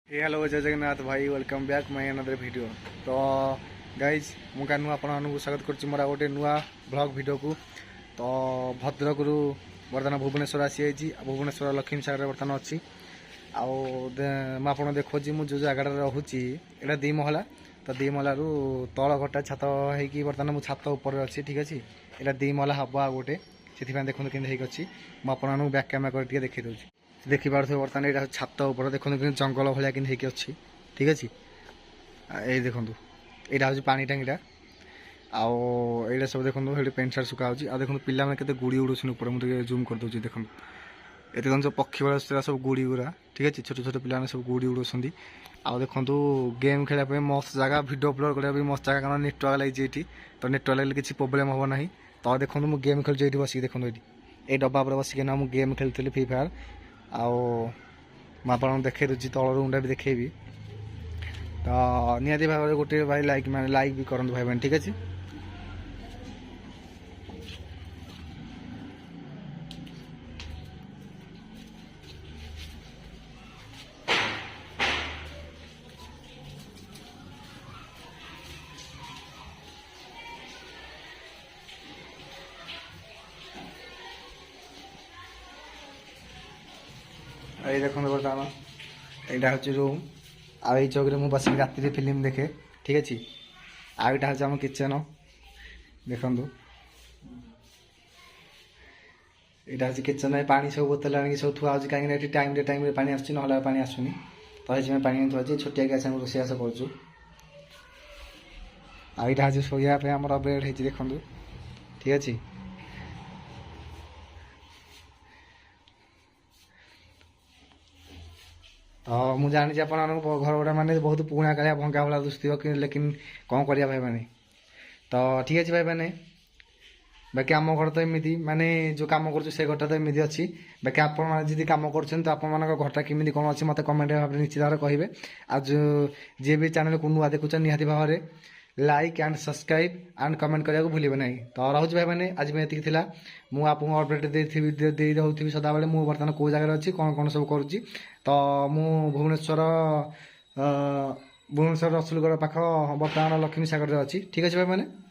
Hello जय जगन्नाथ भाई welcome back my another video. तो गाइज मुझे नुआ आपको स्वागत करुच्ची मोर गोटे नुआ ब्लॉग वीडियो को। तो भद्रक बर्तमान भुवनेश्वर आसी भुवनेश्वर लक्ष्मी सागर बर्तमान अच्छी आपको देखो मुझे जो जगह रोचे यहाँ दी महला। तो दी महलू तल घरटा छात हो बर्तमान मुझे छात उपर अच्छी ठीक अच्छे। यहाँ दी महला हम आ गोटे से देखो कि अच्छी मुझे बैक कैमेरा कर देखी दूसरी देखिपे बर्तमान यहाँ छात उपर देखो कि जंगल भाया कि अच्छी ठीक अच्छे। ये देखो यहाँ हूँ पानी टांगीटा आईटा सब देखो ये पेंट सार्ट सुखा आ देखो पिला मैंने गुड़ी उड़ून ऊपर मुझे जूम कर दूसरी देखो ये देखो सब पक्षी वाला सब गुड़ी गुरा ठीक अच्छे। छोट छोट पिला सब गुड़ी उड़ूसती देखो गेम खेलने मस्त जगह वीडियो अपलोड करने मस्त जगह कारण नेटवर्क लगी तो नेटवर्क लगे किसी प्रोब्लेम हम ना। तो देखो मुझे गेम खेलुँ ये बस देखो ये डब्बा पर बसिकना मुझे गेम खेलती फ्री फायर आपको देखे दूसरी तल रूमटा भी देखेबी। तो निहाती भाव गोटे भाई लाइक भी करूँ भाई बहन ठीक अच्छे। ये देखो बर्तमान यहाँ हूँ रूम आई चौक मुझे बस राति फिल्म देखे ठीक अच्छे। आईटा हूँ आम किचेन देखु यहाँ हूँ किचेन पानी सब बोतल आनी सब थुआ कहीं टाइम पानी आसुच्छी ना पानी आसुनी। तो ये पानी थुआ छोटिया गैस रोषेबास करुँ। यहाँ हूँ शोया आम बेड हो देखु ठीक अच्छे। तो मुझे जानी आप घर गुड़ा माने बहुत पुराना कालिया भंगा भाला दुष्थि लेकिन कौन करिया भाई मैंने। तो ठीक अच्छे भाई मैंने बाकी आम घर तो एमती माने जो कम कर घरटा तो एमती अच्छी। बाकी आपड़ी कम कर तो आप घरटा केमी कौन अच्छी मत कमेंट भाव निश्चित भाव कहे। आज जी भी चैनल को नुआ देखुच निहाती भाव में like and subscribe and comment करने को भूलिए ना। तो रोच भाई मैंने आज में ये मुझे अपडेट दे रोथी सदाबे मुझे बर्तमान कौ जगह अच्छी कौन कौन सब करुच्ची। तो मु भुवनेश्वर भुवनेश्वर रसुलगड़ पाख बर्तमान लक्ष्मी सागर अच्छी ठीक अच्छे भाई मैंने।